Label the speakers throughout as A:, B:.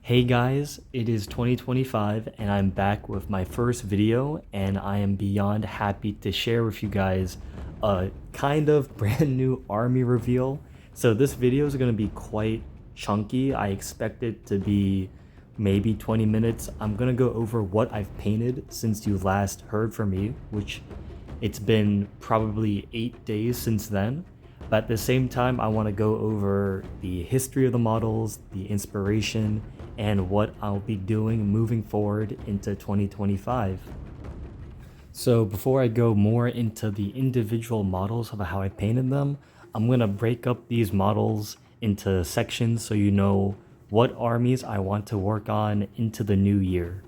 A: Hey guys, it is 2025 and I'm back with my first video, and I am beyond happy to share with you guys a kind of brand new army reveal. So this video is going to be quite chunky. I expect it to be maybe 20 minutes. I'm going to go over what I've painted since you last heard from me, which it's been probably 8 days since then. But at the same time, I want to go over the history of the models, the inspiration, and what I'll be doing moving forward into 2025. So before I go more into the individual models of how I painted them, I'm going to break up these models into sections so you know what armies I want to work on into the new year.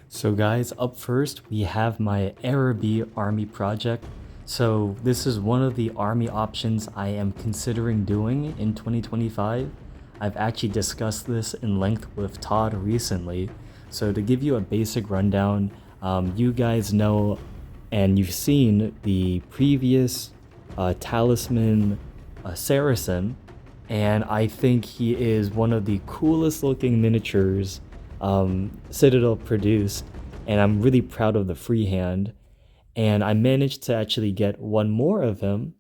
A: So guys, up first we have my Army army project. So this is one of the army options I am considering doing in 2025. I've actually discussed this in length with Todd recently. So to give you a basic rundown, you guys know and you've seen the previous Talisman Saracen, and I think he is one of the coolest looking miniatures Citadel produced, and I'm really proud of the freehand. And I managed to actually get one more of him.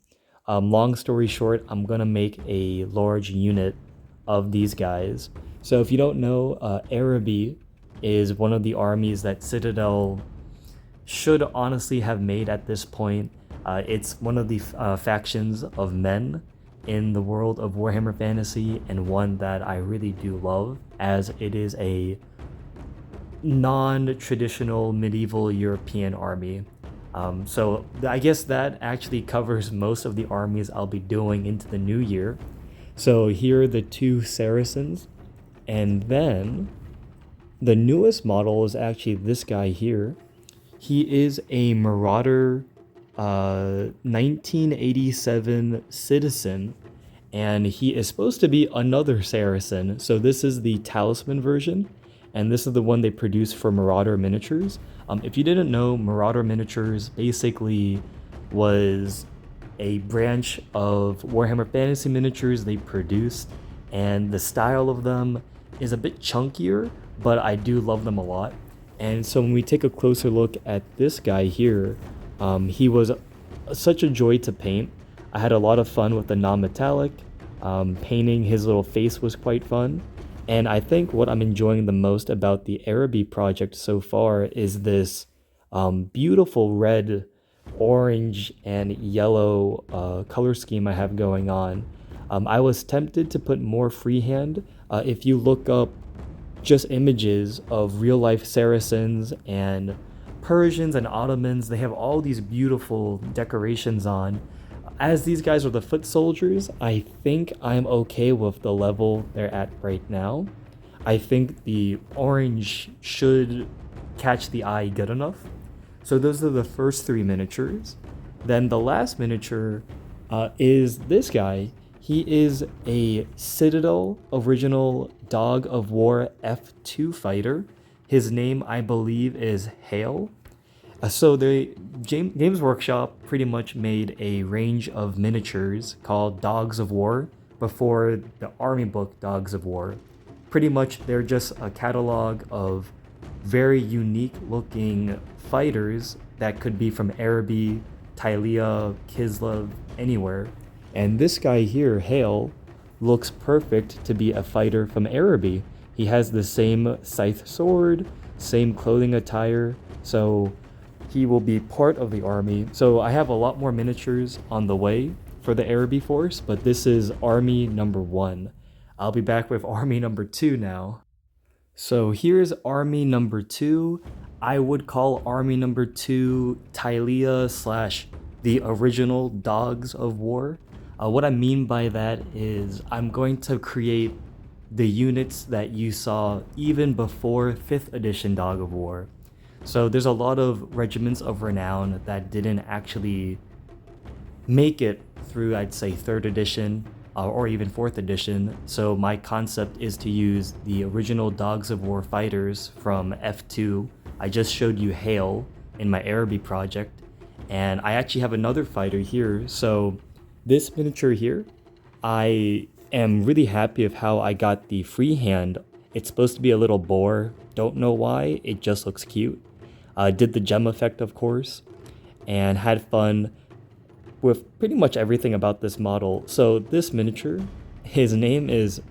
A: Long story short, I'm gonna make a large unit of these guys. So if you don't know, Araby is one of the armies that Citadel should honestly have made at this point. It's one of the factions of men in the world of Warhammer Fantasy, and one that I really do love, as it is a non-traditional medieval European army. So I guess that actually covers most of the armies I'll be doing into the new year. So here are the two Saracens, and then the newest model is actually this guy here. He is a Marauder 1987 citizen, and he is supposed to be another Saracen. So this is the Talisman version, and this is the one they produce for Marauder Miniatures. If you didn't know, Marauder Miniatures basically was a branch of Warhammer Fantasy Miniatures they produced, and the style of them is a bit chunkier, but I do love them a lot. And so when we take a closer look at this guy here, he was such a joy to paint. I had a lot of fun with the non-metallic. Painting his little face was quite fun. And I think what I'm enjoying the most about the Araby project so far is this beautiful red, orange, and yellow color scheme I have going on. I was tempted to put more freehand. If you look up just images of real-life Saracens and Persians and Ottomans, they have all these beautiful decorations on. As these guys are the foot soldiers, I think I'm okay with the level they're at right now. I think the orange should catch the eye good enough. So those are the first three miniatures. Then the last miniature is this guy. He is a Citadel original Dog of War F2 fighter. His name, I believe, is Hale. So the Games Workshop pretty much made a range of miniatures called Dogs of War before the army book Dogs of War. Pretty much they're just a catalog of very unique looking fighters that could be from Araby, Tiia, Kislev, anywhere. And this guy here, Hale, looks perfect to be a fighter from Araby. He has the same scythe sword, same clothing attire, so he will be part of the army. So I have a lot more miniatures on the way for the Araby force, but this is army number 1. I'll be back with army number 2 now. So here's army number 2. I would call army number 2 Tiia / the original Dogs of War. What I mean by that is I'm going to create the units that you saw even before 5th edition Dog of War. So there's a lot of regiments of renown that didn't actually make it through, I'd say, 3rd edition or even 4th edition. So my concept is to use the original Dogs of War fighters from F2. I just showed you Hale in my Araby project, and I actually have another fighter here. So this miniature here, I am really happy of how I got the freehand It's supposed to be a little boar. Don't know why, it just looks cute. Did the gem effect, of course, and had fun with pretty much everything about this model. So this miniature, his name is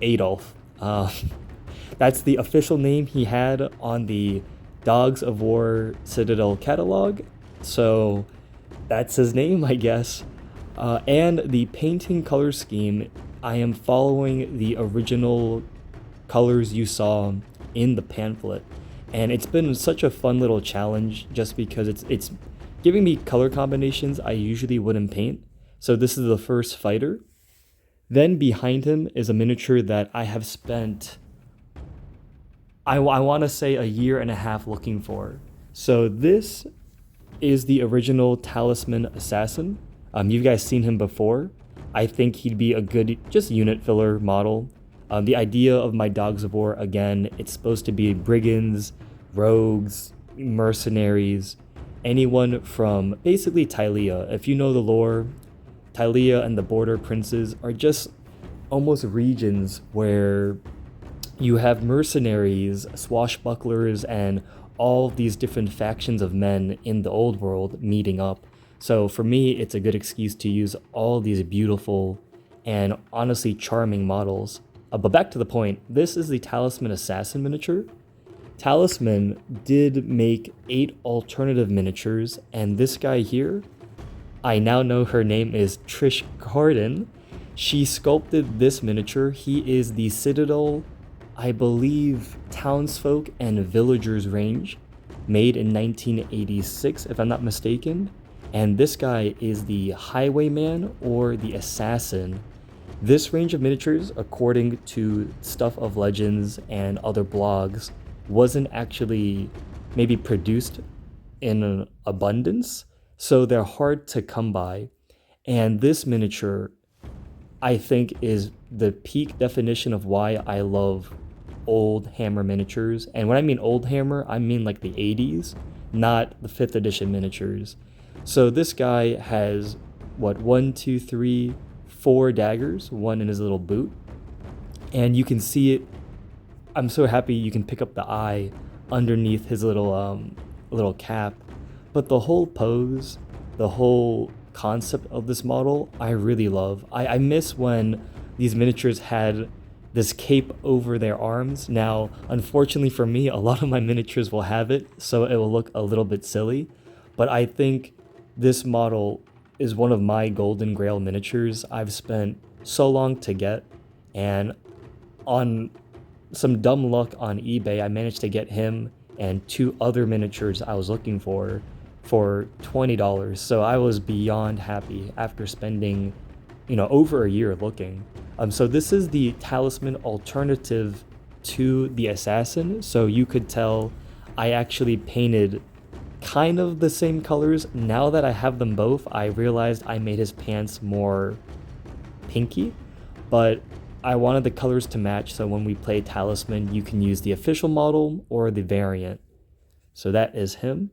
A: Adolf. That's the official name he had on the Dogs of War Citadel catalog. So that's his name, I guess. And the painting color scheme, I am following the original colors you saw in the pamphlet. And it's been such a fun little challenge just because it's giving me color combinations I usually wouldn't paint. So this is the first fighter. Then behind him is a miniature that I have spent, I want to say, a year and a half looking for. So this is the original Talisman Assassin. You guys seen him before. I think he'd be a good just unit filler model. The idea of my Dogs of War, again, it's supposed to be brigands, rogues, mercenaries, anyone from basically Tiia. If you know the lore, Tiia and the Border Princes are just almost regions where you have mercenaries, swashbucklers, and all these different factions of men in the old world meeting up. So for me, it's a good excuse to use all these beautiful and honestly charming models. But back to the point, this is the Talisman Assassin miniature. Talisman did make 8 alternative miniatures, and this guy here, I now know her name is Trish Carden. She sculpted this miniature. He is the Citadel, I believe, Townsfolk and Villagers range, made in 1986, if I'm not mistaken. And this guy is the Highwayman or the Assassin. This range of miniatures, according to Stuff of Legends and other blogs, wasn't actually maybe produced in an abundance, so they're hard to come by. And this miniature, I think, is the peak definition of why I love old Hammer miniatures. And when I mean old Hammer, I mean like the 80s, not the 5th edition miniatures. So this guy has, what, 1, 2, 3, 4 daggers, one in his little boot. And you can see it. I'm so happy you can pick up the eye underneath his little cap. But the whole pose, the whole concept of this model, I really love. I miss when these miniatures had this cape over their arms. Now, unfortunately for me, a lot of my miniatures will have it, so it will look a little bit silly. But I think this model is one of my golden grail miniatures I've spent so long to get, and on some dumb luck on eBay, I managed to get him and 2 other miniatures I was looking for $20. So I was beyond happy after spending, over a year looking. So this is the Talisman alternative to the Assassin. So you could tell I actually painted kind of the same colors. Now that I have them both, I realized I made his pants more pinky, but I wanted the colors to match, so when we play Talisman, you can use the official model or the variant. So that is him.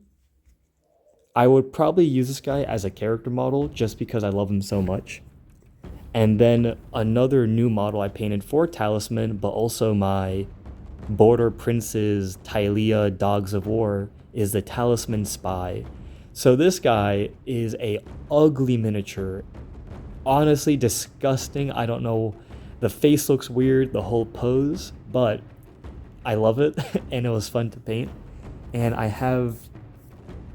A: I would probably use this guy as a character model just because I love him so much. And then another new model I painted for Talisman, but also my Border Princes Tiia Dogs of War, is the Talisman Spy. So this guy is a ugly miniature. Honestly disgusting. I don't know. The face looks weird, the whole pose, but I love it and it was fun to paint. And I have,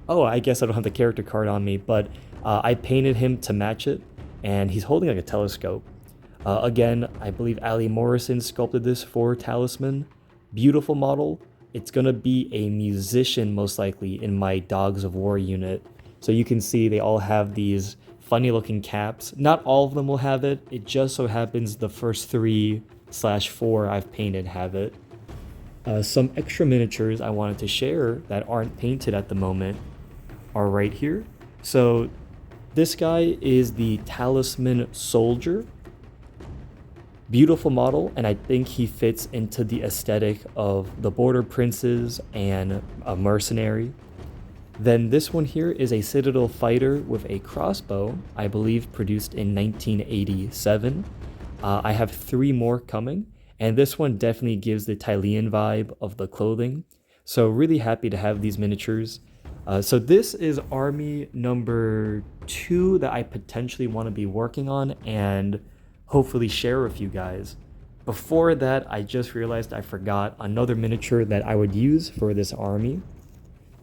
A: I guess I don't have the character card on me, but I painted him to match it, and he's holding like a telescope. Again, I believe Ali Morrison sculpted this for Talisman. Beautiful model. It's gonna be a musician most likely in my Dogs of War unit. So you can see they all have these funny looking caps. Not all of them will have it. It just so happens the first 3/4 I've painted have it. Some extra miniatures I wanted to share that aren't painted at the moment are right here. So this guy is the Talisman Soldier. Beautiful model, and I think he fits into the aesthetic of the Border Princes and a mercenary. Then this one here is a Citadel fighter with a crossbow, I believe produced in 1987. I have 3 more coming, And this one definitely gives the Tylean vibe of the clothing. So really happy to have these miniatures. So this is army number 2 that I potentially want to be working on and hopefully share with you guys. Before that, I just realized I forgot another miniature that I would use for this army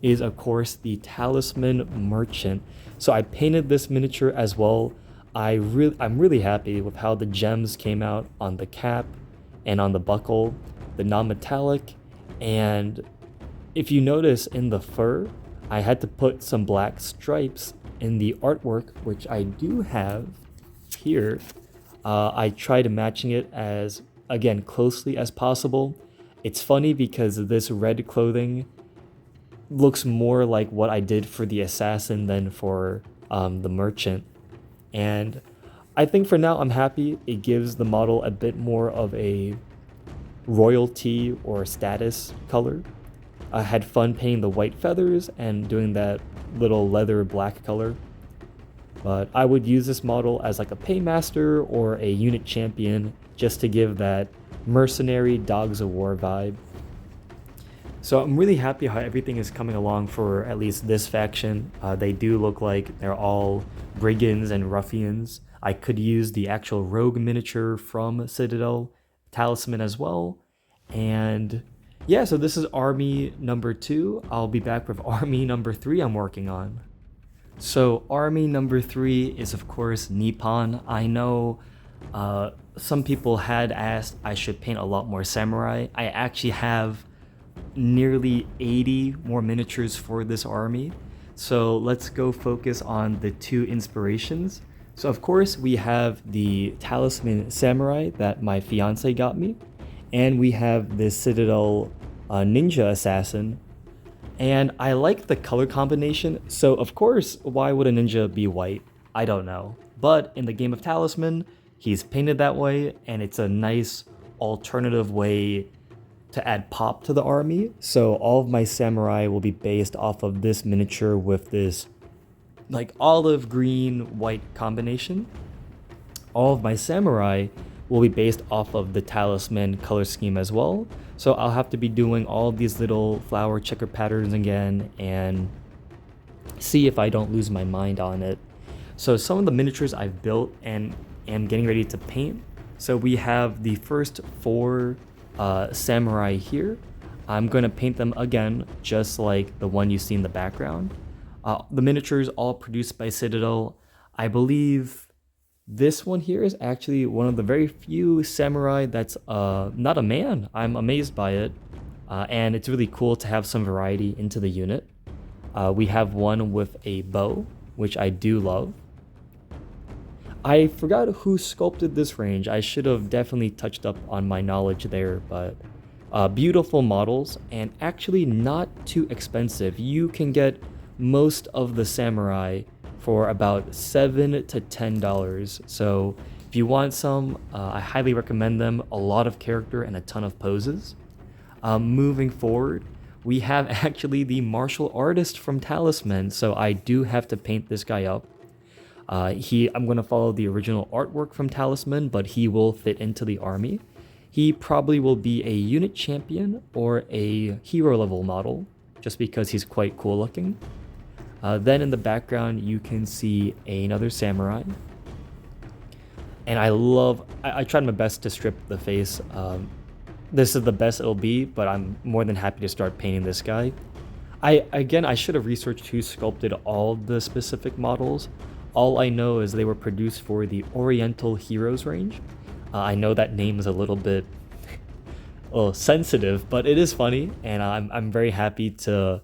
A: is of course the Talisman Merchant. So I painted this miniature as well. I'm really happy with how the gems came out on the cap and on the buckle, the non-metallic, and if you notice in the fur, I had to put some black stripes in the artwork, which I do have here. I tried matching it as, again, closely as possible. It's funny because this red clothing looks more like what I did for the assassin than for the merchant. And I think for now I'm happy. It gives the model a bit more of a royalty or status color. I had fun painting the white feathers and doing that little leather black color. But I would use this model as like a paymaster or a unit champion just to give that mercenary dogs of war vibe. So I'm really happy how everything is coming along for at least this faction. They do look like they're all brigands and ruffians. I could use the actual rogue miniature from Citadel Talisman as well. And yeah, so this is army number 2. I'll be back with army number 3 I'm working on. So army number 3 is of course Nepon. I know some people had asked I should paint a lot more samurai. I actually have nearly 80 more miniatures for this army. So let's go focus on the 2 inspirations. So of course we have the Talisman Samurai that my fiance got me. And we have this Citadel Ninja Assassin. And I like the color combination. So of course, why would a ninja be white? I don't know. But in the game of Talisman, he's painted that way. And it's a nice alternative way to add pop to the army. So all of my samurai will be based off of this miniature with this like olive green white combination. All of my samurai will be based off of the Talisman color scheme as well. So I'll have to be doing all of these little flower checker patterns again and see if I don't lose my mind on it. So some of the miniatures I've built and am getting ready to paint. So we have the first 4 samurai here. I'm going to paint them again, just like the one you see in the background. The miniatures all produced by Citadel. I believe this one here is actually one of the very few samurai that's not a man. I'm amazed by it. And it's really cool to have some variety into the unit. We have one with a bow, which I do love. I forgot who sculpted this range. I should have definitely touched up on my knowledge there, but beautiful models and actually not too expensive. You can get most of the samurai for about $7 to $10. So if you want some, I highly recommend them. A lot of character and a ton of poses. Moving forward, we have actually the martial artist from Talisman. So I do have to paint this guy up. I'm going to follow the original artwork from Talisman, but he will fit into the army. He probably will be a unit champion or a hero level model, just because he's quite cool looking. Then in the background, you can see another samurai. And I tried my best to strip the face. This is the best it'll be, but I'm more than happy to start painting this guy. I should have researched who sculpted all the specific models. All I know is they were produced for the Oriental Heroes range. I know that name is a little bit sensitive, but it is funny, and I'm very happy to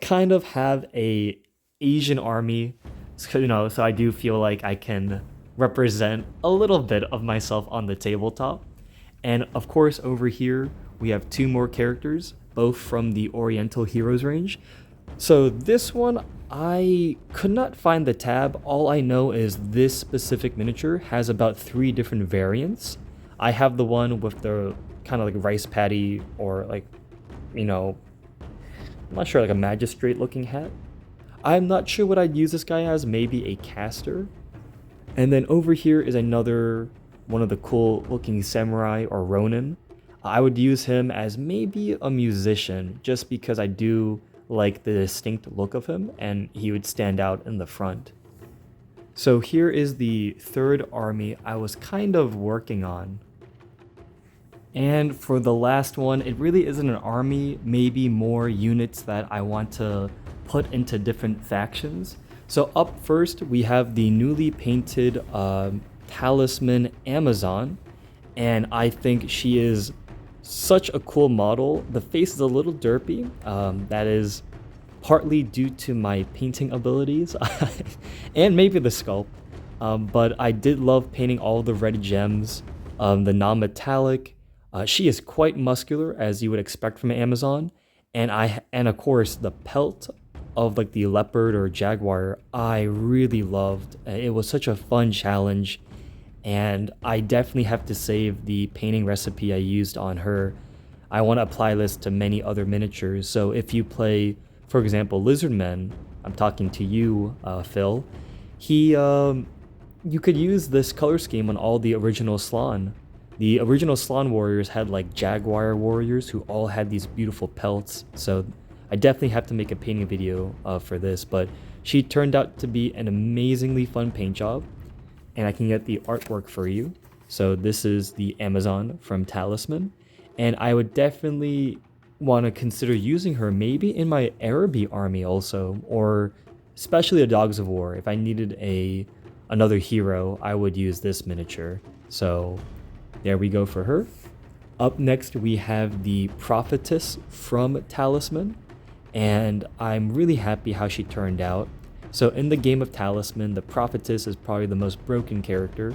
A: kind of have a Asian army, so I do feel like I can represent a little bit of myself on the tabletop. And of course over here we have 2 more characters, both from the Oriental Heroes range. So this one, I could not find the tab. All I know is this specific miniature has about 3 different variants. I have the one with the kind of like rice patty or like, I'm not sure, like a magistrate looking hat. I'm not sure what I'd use this guy as, maybe a caster. And then over here is another one of the cool looking samurai or ronin. I would use him as maybe a musician just because I do like the distinct look of him and he would stand out in the front. So here is the third army I was kind of working on. And for the last one, it really isn't an army, maybe more units that I want to put into different factions. So up first, we have the newly painted Talisman Amazon, and I think she is such a cool model. The face is a little derpy. That is partly due to my painting abilities and maybe the sculpt. But I did love painting all the red gems, the non-metallic. She is quite muscular, as you would expect from an Amazon, and of course the pelt of like the leopard or jaguar I really loved. It was such a fun challenge, and I definitely have to save the painting recipe I used on her. I want to apply this to many other miniatures. So if you play, for example, Lizardmen, I'm talking to you, Phil. You could use this color scheme on all the original Slann. The original Slann warriors had like Jaguar warriors who all had these beautiful pelts, so I definitely have to make a painting video for this, but she turned out to be an amazingly fun paint job, and I can get the artwork for you. So this is the Amazon from Talisman, and I would definitely want to consider using her maybe in my Army army also, or especially the Dogs of War. If I needed another hero, I would use this miniature. So there we go for her. Up next, we have the Prophetess from Talisman, and I'm really happy how she turned out. So in the game of Talisman, the Prophetess is probably the most broken character.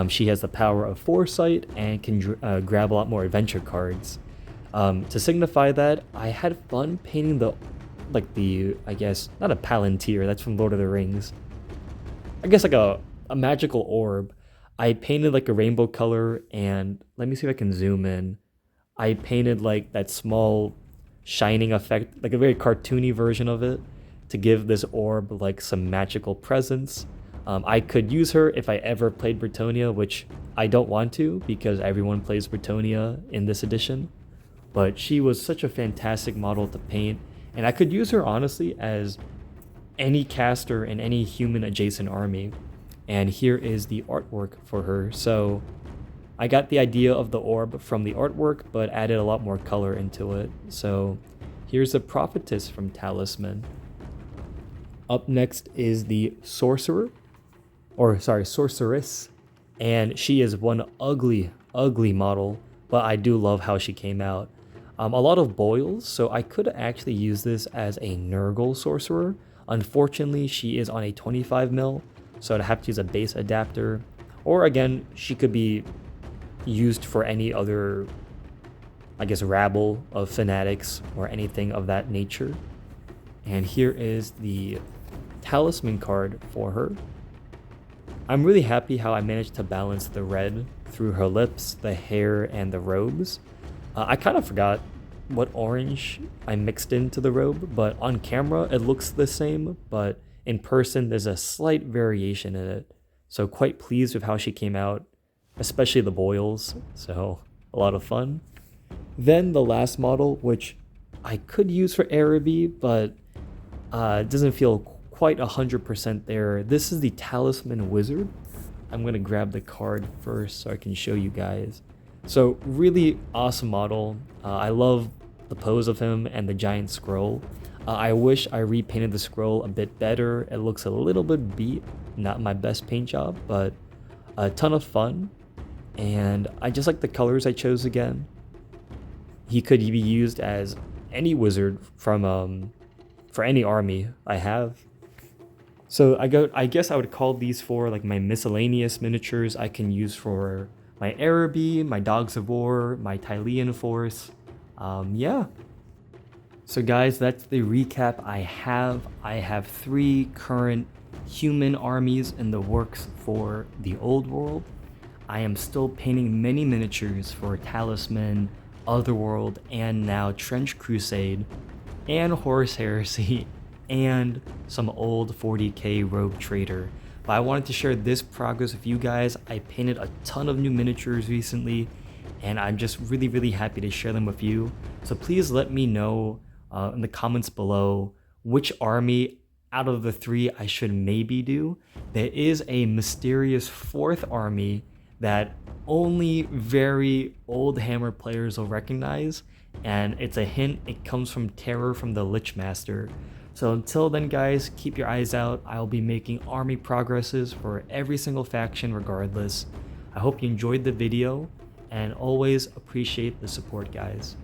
A: She has the power of foresight and can grab a lot more adventure cards. To signify that, I had fun painting I guess, not a Palantir, that's from Lord of the Rings. I guess like a magical orb. I painted like a rainbow color, and let me see if I can zoom in. I painted like that small shining effect, like a very cartoony version of it, to give this orb like some magical presence. I could use her if I ever played Bretonnia, which I don't want to because everyone plays Bretonnia in this edition. But she was such a fantastic model to paint, and I could use her honestly as any caster in any human adjacent army. And here is the artwork for her. So I got the idea of the orb from the artwork, but added a lot more color into it. So here's the Prophetess from Talisman. Up next is the Sorceress, and she is one ugly model, but I do love how she came out. A lot of boils, so I could actually use this as a Nurgle Sorcerer. Unfortunately, she is on a 25 mil, so I'd have to use a base adapter, or again, she could be used for any other, I guess, rabble of fanatics or anything of that nature. And here is the Talisman card for her. I'm really happy how I managed to balance the red through her lips, the hair, and the robes. I kind of forgot what orange I mixed into the robe, but on camera it looks the same, but in person there's a slight variation in it. So quite pleased with how she came out, especially the boils, so a lot of fun. Then the last model, which I could use for Araby, but it doesn't feel quite 100% there. This is the Talisman Wizard. I'm gonna grab the card first so I can show you guys. So really awesome model. I love the pose of him and the giant scroll. I wish I repainted the scroll a bit better. It looks a little bit beat, not my best paint job, but a ton of fun. And I just like the colors I chose again. He could be used as any wizard from for any army I have. So I guess I would call these for like my miscellaneous miniatures I can use for my Araby, my Dogs of War, my Tylean force. Yeah. So guys, that's the recap I have. I have 3 current human armies in the works for the old world. I am still painting many miniatures for Talisman, Otherworld, and now Trench Crusade, and Horus Heresy, and some old 40k Rogue Trader. But I wanted to share this progress with you guys. I painted a ton of new miniatures recently, and I'm just really happy to share them with you. So please let me know in the comments below which army out of the 3 I should maybe do. There is a mysterious 4th army that only very old Hammer players will recognize, and it's a hint, it comes from Terror from the Lich Master. So until then guys, keep your eyes out. I'll be making army progresses for every single faction regardless. I hope you enjoyed the video, and always appreciate the support guys.